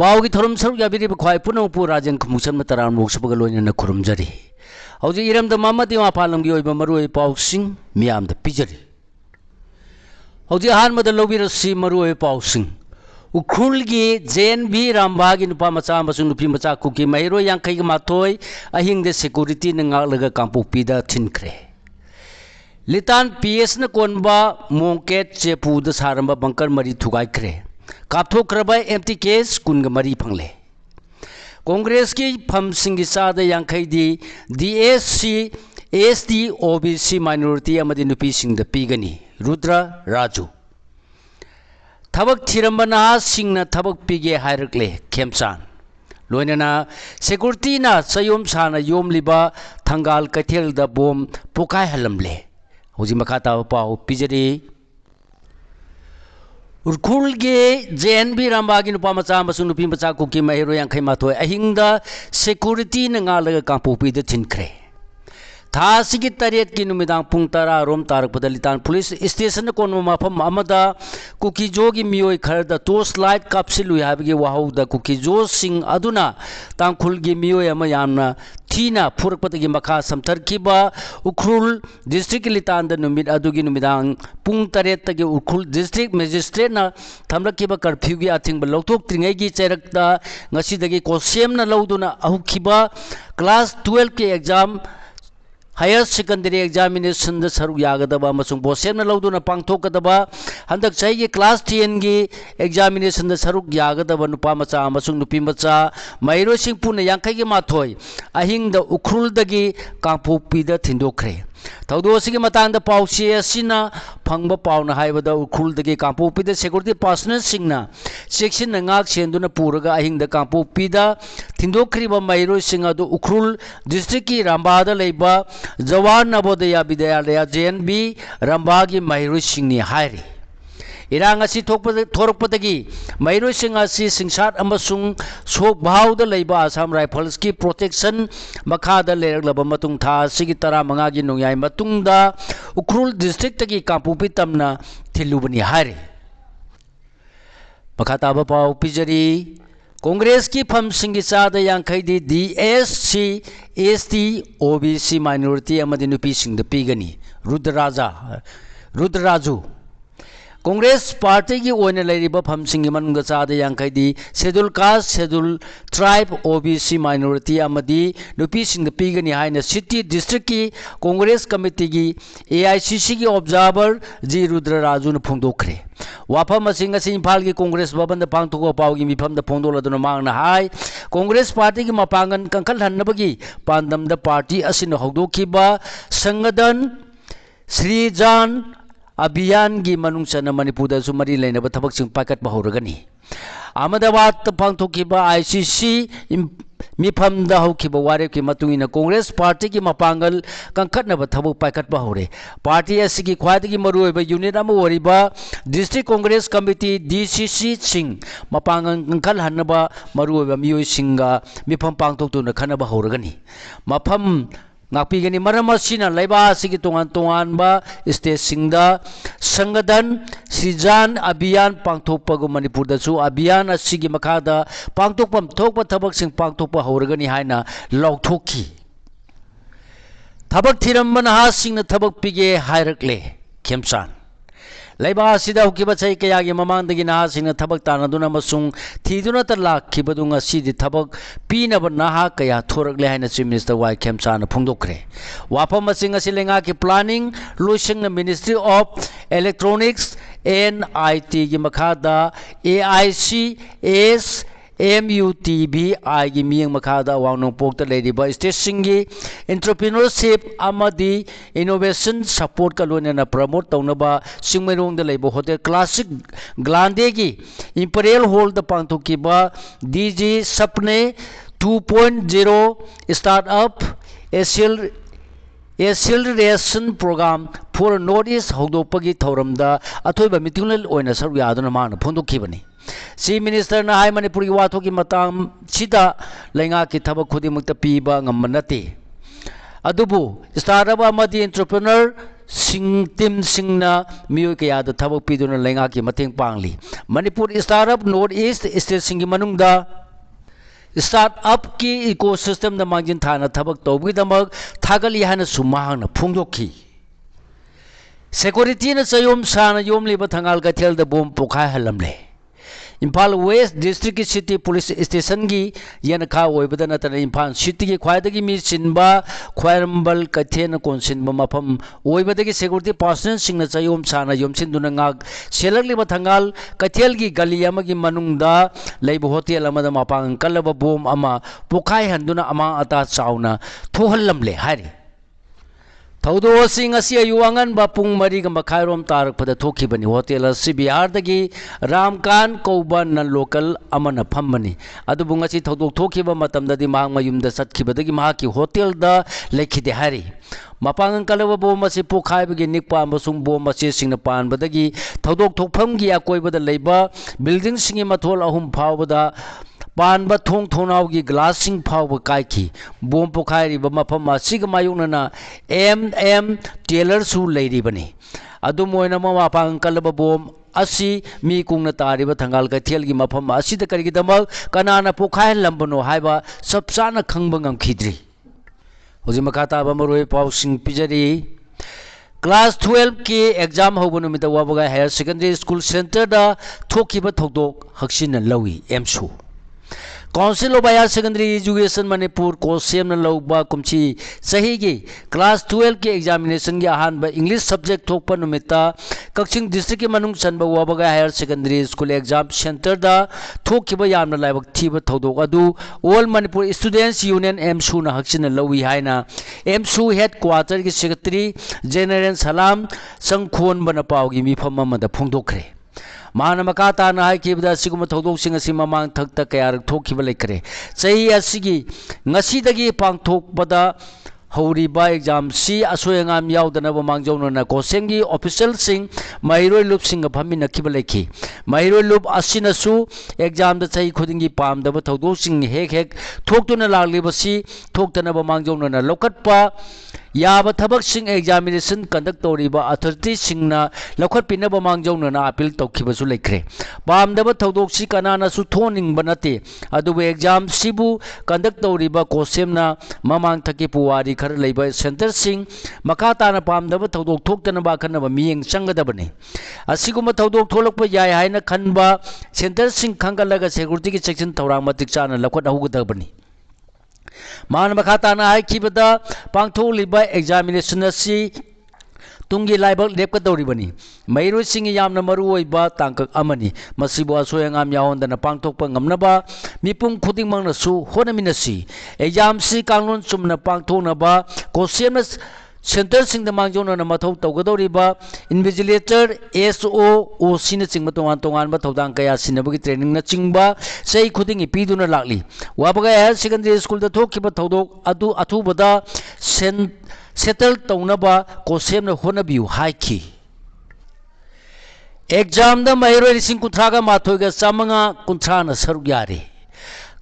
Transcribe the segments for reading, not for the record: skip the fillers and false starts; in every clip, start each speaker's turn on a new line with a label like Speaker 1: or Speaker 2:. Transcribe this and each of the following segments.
Speaker 1: पाव की थोरम सरुक याबिरिब ख्वाई पुनमपु राजन खमुसम तराम लोकसभा लोइना खुरुमजरी हौजी इरमद मामदी मापालमगी ओइबा मरुओइ पाउसिंग मियामद पिजरी हौजी अहानमद लौबिरसी मरुओइ पाउसिंग उखुलगी जेएनबी रामबागी नुपा मचा अमसुंग नुपी मचा कुकी महिरो यांखैग माथोय अहिंगदे सिक्युरिटी नंगालगा कांपोपीदा थिनख्रे लितान पीएस न कोनबा मोंकेट चेपुद सारंबा बंकर मरी थुगाइख्रे कापथोख्रबा एमटी केस कुनग मरी फंगले कांग्रेस की फम सिंगी चाद यांखैदी डीएससी एसटी ओबीसी माइनॉरिटी अमदी नुपी सिंगद पीगनी रुद्र राजू थबक थिरंबना सिंगना थबक पीगे हायरकले खेमचान लोइनना सिक्युरिटी ना चयोम साना योमलिबा थंगाल कैथेल द बोम पोकाय हलमले होजी मखाता पाओ पिजरी उर्खुल के जेएनबी रामबागी नुपा मचा मसु नुपी मचा कुकी महिरो यांखै माथोय अहिंगदा सिक्युरिटी नंगालगा कांपोपीद थिनख्रे थासी की तरेत की नुमिदांग पुंग तरा रोम तारकपद लितान पुलिस स्टेशन कोन मफम अमदा कुकीजो की मियोय खरदा टोर्च लाइट कापसिलु हाबगी वाहौदा कुकीजो सिंग अदुना तांखुल की मियोय अमा यामना थीना फुरकपदगी मखा समथरखिबा उखरुल डिस्ट्रिक्ट लितान द नुमिद अदुगी नुमिदांग पुंग तरेत तगी उखरुल डिस्ट्रिक्ट मजिस्ट्रेट ना थमरखिबा कर्फ्यू की आथिंग लौथोक त्रिंगैगी चेरकता ngasiदगी कोसेम ना लौदुना अहुखिबा क्लास 12 के एग्जाम हायर सेकेंडरी एग्जामिनेशन सरुक यागदबा मसुंग बोसेम लौदुना पांगथोकदबा हंदक चाहिए क्लास 10 की एग्जामिनेशन सरुक यागदबा नुपा मचा मसुंग नुपी मचा महिरो सिंह पुन यांखै की माथोय अहिंग द उखरुलदगी कांपोपीद थिंदोख्रे थौदोसी के मतांग द पाउसी असिना फंगबा पाउना हाइबदा उखरुलदगी कांपोपीद सिक्युरिटी पर्सनल सिंगना सेक्शन नंगाक सेंदुना पुरगा अहिंग द कांपोपीद थिंदोख्रिबा महिरो सिंह अदु उखरुल डिस्ट्रिक्ट की रामबादा लेबा जवान नवोदय विद्यालय जेएनबी रामबागी महिरो सिंहनी हायरी इरांग असी थोरकपदगी महिरो सिंह असी सिंसाट अमसुंग सोक भावद लेबा आसाम राइफल्स की प्रोटेक्शन मखादा लेरगलबा मतुंग था सिगी तरा मंगागी नोंयाय मतुंगदा उखरुल डिस्ट्रिक्ट तगी कांपोपी तमना थिलुबनी हायरी मखाताबा पाव पिजरी कांग्रेस की फम सिंगी चाद यांखैदी डीएससी एसटी ओबीसी माइनॉरिटी अमदी नुपी सिंगद पीगनी रुद्र राजू कांग्रेस पार्टी की ओने लेरिबा फम सिंगी मनुंग चाद यांखैदी schedule caste schedule tribe OBC minority अमदी नुपी सिंगद पीगनी हाइना सिटी डिस्ट्रिक्ट की कांग्रेस कमिटी की एआईसीसी की ऑब्जर्वर जी रुद्र राजू ने फोंदोख्रे वाफम असिंग असि इम्फाल की कांग्रेस भवन पांगथोक पावगी मिफम द फोंदोलदुना मांगना हाय कांग्रेस पार्टी की मपांगन कंखल हन्नबगी पांदम द पार्टी असिन हौदोखिबा संगठन श्रीजान अभियान की मनुंगसन मणिपुर मरी लेनब थबक पाकट हौरगनी अहमदाबाद पांगथोखिबा आईसीसी मिफम हौखिबा वारेप की मतुंगिना कांग्रेस पार्टी की मपांगल कंखटनब थबक पाकट हौरे पार्टी असिगी ख्वाइदगी मरुओइबा यूनिट अमा ओरिबा डिस्ट्रिक्ट कांग्रेस कमिटी डीसीसी सिंह मपांगल कंखल हन्नबा मरुओइबा मियोय सिंगा मिफम पांगथोक्तुना खनबा हौरगनी मफम नापीगनी मरम असिना लेबा असिगी तोंगान तोंगानबा स्टेट सिंगदा संगठन सिजान अभियान पांगथोकपगु मणिपुर दसु अभियान असिगी मखादा पांगथोकपम थोकपा थबक सिंग पांगथोकपा हौरगनी हाइना लौथोकी थबक थिरंबन हा सिंगना थबक पिगे हायरकले खेमचान लेबा असिदा हुकिबा छै कयागी ममांदगी नहा सिंगना थबक तानदुना मसुंग थीदुना त लाखिबदुंगा सिदि थबक पीनब नहा कया थोरकले हाइना चीफ मिनिस्टर वाई खेमचान फोंदोख्रे वाफम मसिंग असि लेंगा की प्लानिंग लोइसिंग ministry of electronics and IT की मखादा एआईसीएस MUTBI की मियंग मखादा वांगनोंपोक लेरिबा स्टेट सिंगी एंटरप्रेन्योरशिप अमदी इनोवेशन सपोर्ट का लोनेना प्रमोट तौनबा सिंगमेरोंग द लेबो होटल क्लासिक ग्लांडे की इंपीरियल हॉल द पांगथोखिबा DG Sapne 2.0 startup acceleration program for north east हौदोपगी थौरमदा अथोइबा मिटिंगल ओइना सरुक यादुना मांगना फोंदोखिबनी चीफ मिनिस्टर ना हाय मणिपुर की वाथो की मताम सिदा लेंगा की थबक खुदिमुक्त पीबा ngam नते अदुबु स्टार्टअप अमदी एंटरप्रेन्योर टीम सिंगना मियो कया द थबक पीदुना लेंगा की मतेंग पांगली Manipur startup north east state सिंगी मनुंगदा स्टार्टअप की इकोसिस्टम द मांजिन थाना थबक तौबीदमक थागली हाना सुमाहना फुंगदोखी सिक्योरिटी न चयोम साना योम लेब थंगाल कथेल द बोम पोखाय हलमले इम्फाल वेस्ट डिस्ट्रिक्ट की सिटी पुलिस स्टेशन की यनखा ओइबद नतन इम्फाल सिटी की ख्वाइदगी मी सिनबा ख्वाइरंबल कथेन कोनसिनबा मफम ओइबदगी सिक्योरिटी पर्सनल सिंगना चयोम साना योमसिनदुना ngak सेलगलिबा थंगाल कथेल की गली अमगी मनुंगदा लेब होटल अमदा मपांग कलबा बोम अमा पोखाय हंदुना अमा अता चाउना थोहलमले हारि थौदोसिंग असी अयुआंगन बापुंग मरी ग मखाइरोम तारकपद थोखिबनी होटल असि बिहारदगी रामकान कौबा नन लोकल अमन फम्मनी अदुबुंग असि थौदोक थोखिबा मतमददी मांग मयुमदा सत्खिबदगी महाकी होटल दा लेखिदे हारि मपांग कलबा बोम असि पोखाइबगी निकपा अमसुंग बोम असि सिंगना पानबदगी थौदोक थोकफमगी अकोइबदा लेबा बिल्डिंग सिंगी मथोल अहुम फावबदा पानब थोंग थोनाव की ग्लासिंग फाव कायखी बोम पोखाइरिब मफम असिग मायुनना एम टेलर सु लेरिबनी अदुम ओइना मपांग कलबा बोम असि मी कुंगना तारिब थंगाल कथेल की मफम असिद करिगिदमक कनाना पोखाइ लंबनो हाइबा सबसाना खंग ngamkhidri होजि मखाता मरोय पाउसिंग पिजरी क्लास 12 के एग्जाम होबनुमित वाबगा हायर सेकेंडरी स्कूल सेंटर दा थोखिबा थौदोक हक्सिन लवी AMSU council of higher secondary education Manipur कोसेम लौबा कुमची सही की क्लास 12 के एग्जामिनेशन की अहानब इंग्लिश सब्जेक्ट थोप नुमिता कक्चिंग डिस्ट्रिक्ट के मनुंग चनब वाबगा higher secondary school exam centre दा थोखिबा यामना लाइबक थीब थौदोक अदु all Manipur students union AMSU ना हक्सिन लवी हाइना एमसु हेड क्वार्टर की सेक्रेटरी जनरल सलाम संखोन बना पावगी मिफम अमदा फोंदोखरे मान मकाता ना हाइकिबदा सिगुम थौदोकसिंग असि ममांग थक्ता कयारक थोखिबा लेखरे चही असिगी ngasiदगी पांगथोकबदा हौरीबा एग्जाम सी असोयंगाम यावदनब मांगजौनना कोसेंगी ऑफिशियल सिंग महिरोय लुप सिंग फमिन नखिबा लेखी महिरोय लुप असिनसु एग्जाम द चही खुदिंगी पामदब थौदोक सिंग हेक थोक्तुना लागलिबसी थोक्तनब मांगजौनना लोकटपा याब थबक सिंग एग्जामिनेशन कंडक्ट तौरीबा अथॉरिटी सिंगना लखत पिनब मांगजौनना अपील तौखिबसु लेखरे पामदब थौदोक सि कनानासु थोनिंग बनते अदुबे एग्जाम सिबु कंडक्ट तौरीबा कोसेमना ममांग थकी पुवारी खर लेबा सेंटर सिंग मकाताना पामदब थौदोक थोक्तनबा खनबा मियेंग संगदबने असिगुम थौदोक थोलकप याय हाइना खनबा सेंटर सिंग खंगलगा सिक्योरिटी की सेक्शन थौरांग मतिक चाना लखत हौगदबनी मान मखाताना हाइकिबदा पांगथोलिबा एग्जामिनेशन असि तुंगी लाइबक लेपकदौरिबनी मैरोय सिंग यामना मरुओइबा तांकक अमनी मसिबो असोयंगाम यावंदना पांगथोकपा ngamnaba मिपुंग खुदिंगमंगनसु होनमिनसी एग्जाम सि कांगलोन चुमना पांगथोनबा कोसेमना सेंटर सिंग द मांगजौनना मथौ तौगदौरिबा इन्विजिलेटर एसओ ओसिन चिंग तोंगान तोंगान थौदांग कया सिनबगी ट्रेनिंग न चिंगबा सही खुदिंगी पीदुना लागली वाबगा हायर सेकेंडरी स्कूल द थोखिबा थौदोक अदु अथुबदा सेटल तौनबा कोसेमना होनबियु हाइखी एग्जाम द महिरोय लिसिंग कुथ्रागा माथोयगा चामंगा कुंथ्राना सरुक यारे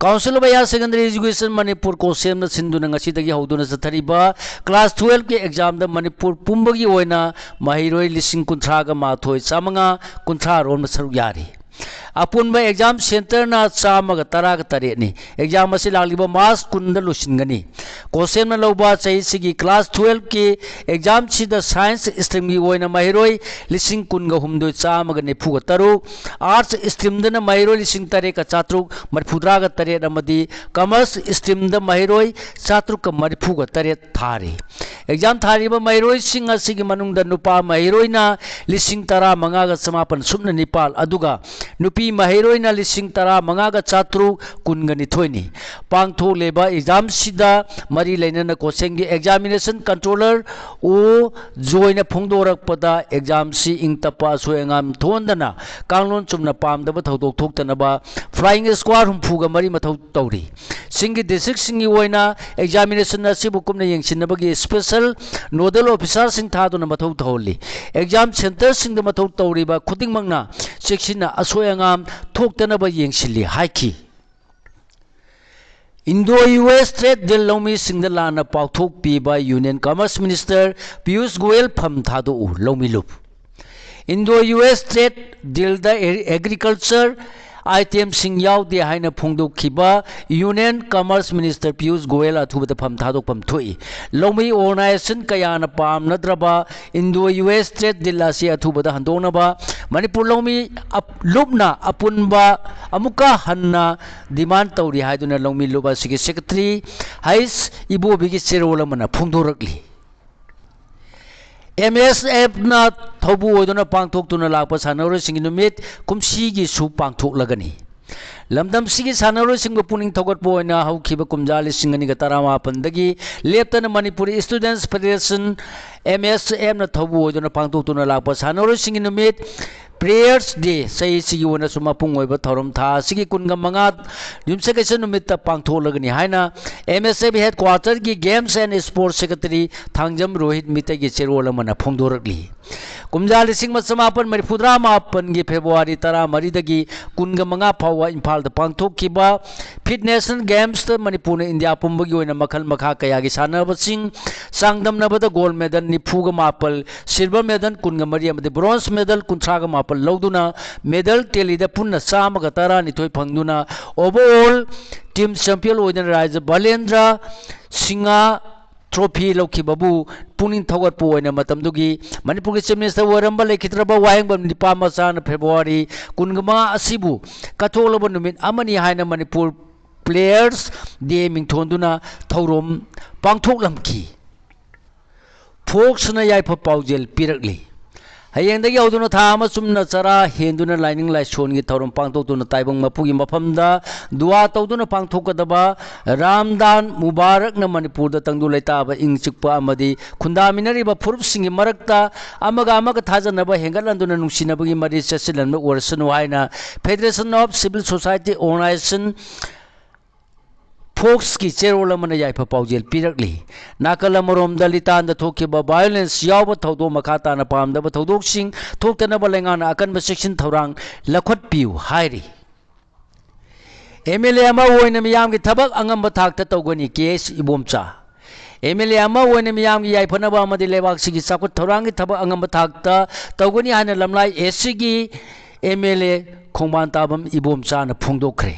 Speaker 1: council of higher secondary education Manipur कोसेम सिंधुना ngasiदगी हौदुना चथरिबा क्लास 12 के एग्जाम द मणिपुर पुंबगी ओइना महिरोय लिसिंग कुंथ्रागा माथोय चामंगा कुंथ्रा रोम सरुक यारे अपुनब एग्जाम सेंटर ना चामग तराग तरेनी एग्जाम असी लागलिबा मार्च कुंद लुसिनगनी कोसेम लौबा चही सिगी क्लास 12 के एग्जाम सिद साइंस स्ट्रीम की ओइना महिरोय लिसिंग कुनग हुमदोय चामग नेफुग तरु आर्ट्स स्ट्रीम दना महिरोय लिसिंग तरे का चात्रुक मरफुद्राग तरे नमदी कॉमर्स स्ट्रीम द महिरोय चात्रुक मरफुग तरे थारे एग्जाम थारिबा महिरोय सिंग असिगी मनुंग द नुपा महिरोयना लिसिंग तरा मंगागा समापन सुमन निपाल अदुगा नुपी महिरोयना लिसिंग तरा मंगागा चात्रु कुनगनी थोइनी पांगथो लेबा एग्जाम सिदा मरी लेनना कोसेंगी एग्जामिनेशन कंट्रोलर ओ जोइना फोंदोरकपदा एग्जाम सि इंगतपा सोयंगाम थोंदना कांगलोन चुमना पामदब थौदोक थोक्तनबा फ्लाइंग स्क्वाड हुमफुगा मरी मथौ तौरी सिंगी डिस्ट्रिक्ट सिंगी ओइना एग्जामिनेशन असिबु कुमना यंगसिनबगी स्पेशल नोडल ऑफिसर सिंग थादुना मथौ थौली एग्जाम सेंटर सिंग द मथौ तौरीबा खुदिंगमंगना सेक्शन असोयंगाम थोक्तनबा यंगसिली हाइकी इंडो यूएस ट्रेड डील लौमी सिंगलाना पाउथोक पीबा union commerce minister Piyush Goyal फम थादो लौमी लुप इंडो यूएस ट्रेड डील द एग्रीकल्चर आइटम सिंह याउदे हाइना फोंदोखिबा union commerce minister Piyush Goyal अथुबद फम थादोकपम थोई लौमी ऑर्गेनाइजेशन कयाना पामनद्रबा इंडो यूएस ट्रेड डील असी अथुबद हंदोनबा मणिपुर लौमी लुपना अपुनबा अमुका हन्ना डिमांड तौरी हाइदुना लौमी लुबा सिगी सेक्रेटरी हाइस इबोबिगी सेरोल मना फोंदोरकली MSF na thaubu odona pangthok tuna lakpa sanaro singi numit kumsi gi su pangthok lagani lamdam sigi sanaro singba puning thogot boina haukhiba kumjali singani ga tarama pandagi leptana manipuri students federation MSF na thaubu odona pangthok tuna lakpa sanaro singi numit prayers day sai sigi wona suma pungoi ba thorom tha sigi kunga manga yumse kaise numit ta pangthok lagani haina MSF headquarter gi games and sports secretary thangjam rohit mite gi cherol mana phongdorakli kumjali sing masamapan marifudra mapan gi february tara mari dagi kunga manga phawa imphal da pangthok kiba fitness games ta manipur india pumba gi oina makhal makha kaya gi sanaba sing sangdam na bada gold medal nifuga mapal silver medal kunga mari amade bronze medal kunthra ga mapal lauduna medal teli da punna sama ga tara ni thoi phangduna overall team champion oina raja balendra singa trophy lokhi babu puning thogat po oina matam dugi manipur gi chief minister waramba lekhitraba wayang bam nipa masan february kungama asibu katholaba numit amani haina manipur players de mingthonduna thorom pangthok lamki folks na yaipa paujel pirakli hayengdagi auduna tha ama sumna chara henduna lining lai son gi thorom pangthok tuna taibang mapugi mafamda dua tawduna pangthokadaba ramdan mubarak na manipur da tangdu laitaba ingchikpa amadi khundaminari ba furup singi marakta amaga thajanaba hengalanduna nungsinabagi mari chasilanba orsanu haina federation of civil society organization folks की चेरोल मन याइफ पाउजेल पिरकली नाकल मरोम दलितान the थोकिबा violence याव थौदो मखाता न पामदब थौदोक सिंह थोक्तनब लेंगान अकन section थौरांग लखत पिउ हाइरी MLA अमा ओइन मियाम की थबक अंगम थाकत तौगनी case Ibomcha MLA अमा ओइन मियाम की याइफनब अमदि लेबाक सिगी साकुत थौरांग की थबक अंगम थाकत तौगनी हाने लमलाई एसी की MLA खोंबान ताबम इबोमचा न फोंदोखरे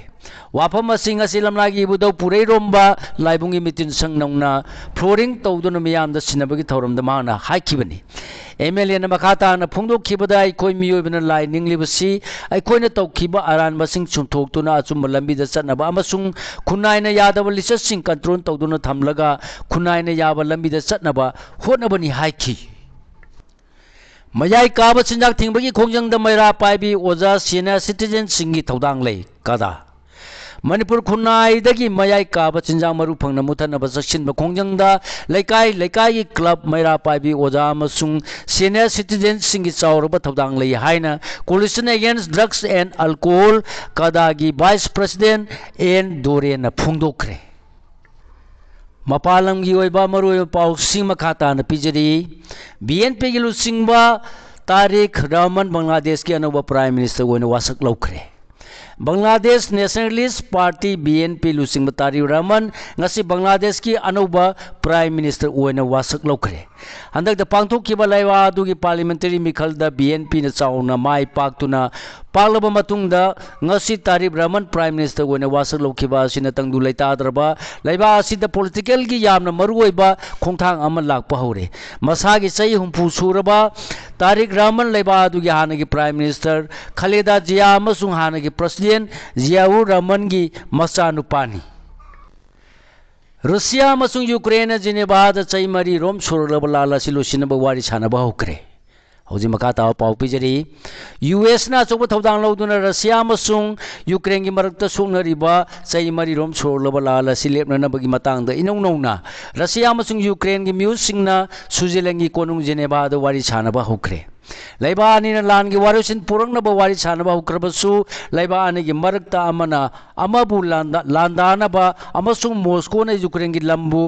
Speaker 1: वाफम सिंह असि लमलागी बुदौ पुरै रोम्बा लाइबुंगी मिटिन संगनौना फ्लोरिंग तौदुन मियाम द सिनबगी थौरम द माना हाइखिबनी MLA न मखाता न फोंदोखिबदा आइखोय मियोबन लाइ निंगलिबसि आइखोयन तौखिबा अरानबा सिंह चुमथोक्तुना अचुम लंबी द चनबा अमसुंग खुनायन यादव लिसस सिंह कंट्रोल तौदुन थमलगा खुनायन याबा लंबी द चनबा होनबनी हाइखि मयाई काबा चिंजाक थिंगबगी खोंजंग द मैरा पाइबी ओजा सीनियर सिटीजन सिंगी थौदांग लै कदा मणिपुर खुनाई मयाई काब चिंजा मरु फंग मुथनब चक्सिनब खोंजंगदा लेकाई की क्लब मैरा पाइबी ओजा सीनियर सिटीजन सिंगी चाउरब थौदांग लई हाइना coalition against drugs and alcohol कदागी वाइस प्रेसिडेंट एन दोरेन फोंदोखरे मपालंगी ओइबा मरु पाउसिंग मखाता न पिजरी BNP की लुसिंगबा तारिक रहमान बांग्लादेश के अनोबा प्राइम मिनिस्टर ओइन वासक लौखरे बांग्लादेश नेशनलिस्ट पार्टी BNP लुसिंग तारी रहमान ngasi बांग्लादेश की अनोबा प्राइम मिनिस्टर ओइन वासक लौखरे हंदक the पांगथोकिबा Ladwa दुगी parliamentary मिखल the BNP न चाउना माई पाक्तुना पालबा मतुंगदा ngasi तारी रहमान प्राइम मिनिस्टर ओइन वासक लौखिबा सिन तंगदु लैताद्रबा लाइबा असिद पॉलिटिकल की यामना मरुओइबा खोंथांग अमन लाकपा हौरे मसागी सही हुंफु सुरबा तारिक रहमान लाइबा दुगी हानगी प्राइम मिनिस्टर खलेदा जिया अमसुंग हानगी प्रेसिडेंट जियाउर रहमान की मचा नुपानी रशिया मसुंग यूक्रेन जिनेबा द चैमरी रोम सुरलब लाला सिलुसिनब वारी सानब हौक्रे हौजी मकाता पाउ पिजरी US ना चोब थौदांग लौदुना रशिया मसुंग यूक्रेन की मरक्ता सोंगनरिबा चैमरी रोम सुरलब लाला सिलेपनबगी मतंग द इनौनौना रशिया मसुंग यूक्रेन की म्यूजिकना सुजिलेंगी कोनुंग जिनेबा द वारी सानब हौक्रे लैबा अनि लान की वारुसिन पुरंगनब वारी सानब हौक्रबसु लैबा अनि की मरक्ता अमना अमबु लांदानबा अमसुंग मॉस्को ने यूक्रेन की लंबु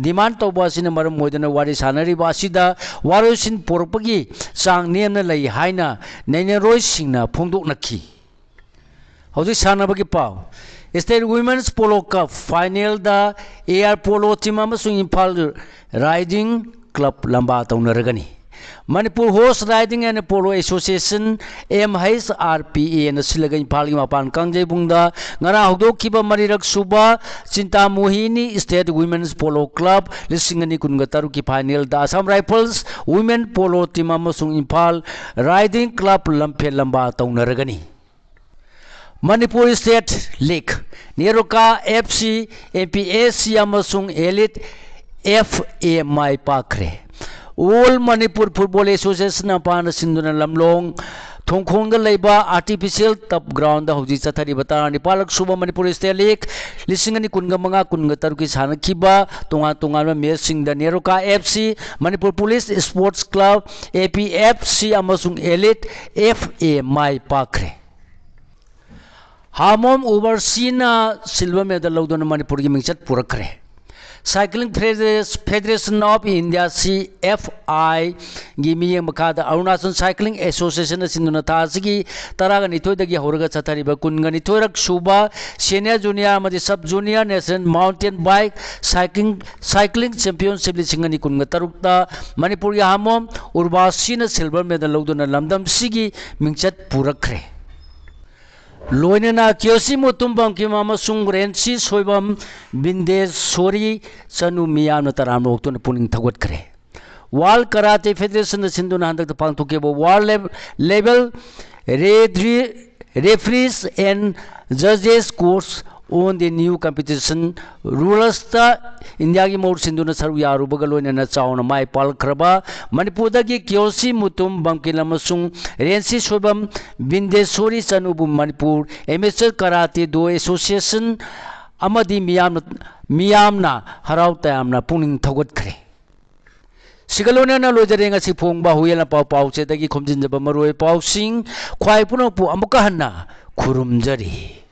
Speaker 1: डिमांड तौबा सिन मरम मोदन वारी सानरिबा सिदा वारुसिन पुरपगी चांग नेमना लई हाइना नैनेरोय सिंगना फोंदोकनखी हौजिक सानबगी पाव state women's polo cup final दा एआर पोलो टीम अमसुंग इम्फाल राइडिंग क्लब लंबा तौनरगनी Manipur horse riding and polo association MHRPA न सिलग इम्फाल की मपान कांगजेबुंगदा ngara hogdokkiba marirak suba Chintamohini State Women's Polo Club lisingani kunga taru ki final da Assam Rifles Women Polo team amasung Imphal Riding Club lampe lamba taunaragani Manipur State League Neroka FC APSC amasung Elite FA mai pakre All Manipur Football Association apana sinduna lamlong थोंखोंग लेबा artificial turf ground हौजी चथरी बता निपालक सुबह Manipur state league लिसिंगनी कुनगा मंगा कुनगा तरुकी सानखिबा तोंगा तोंगा मैच सिंग द Neroca FC Manipur police sports club APFC अमसुंग एलिट FA माई पाखरे हामोम ओवरसीना सिल्वर मेडल लौदोना मणिपुर की मिंगचत पुरखरे Cycling Federation of India CFI गिमी मखाद अरुणाचल साइक्लिंग एसोसिएशन सिंधुना थासगी तरागा निथोयदगी हौरगा चथारिबा कुनगा निथोयरक सुबा सीनियर जूनियर अमदि सब junior national mountain bike cycling championship लिसिंगनी कुनगा तरुकता मणिपुर हामोम उर्वासीना सिल्वर मेडल लौदुना लमदम सिगी मिंगचत पुरखरे लोइनना क्योसी मुतुंबम की मामा सुंग रेंसी सोइबम बिंदेश्वरी चनु मियाम तराम लोक्तुन पुनिंग थगत करे वर्ल्ड कराटे फेडरेशन सिंधुना हंदक पांगथोकेबो world level referees and judges course on the new competition rules ta India ki mor sinduna saru yaru bagaloina na chauna mai pal khraba Manipur da ki kyosi mutum bamkila masung rensi sobam bindesori chanubu Manipur amateur karate do association amadi miyamna harau tayamna puning thogot khre Sigalona na lojarenga si phongba huyela pau pau che dagi khomjin jaba maroi pau sing khwai puno pu amuka hanna khurumjari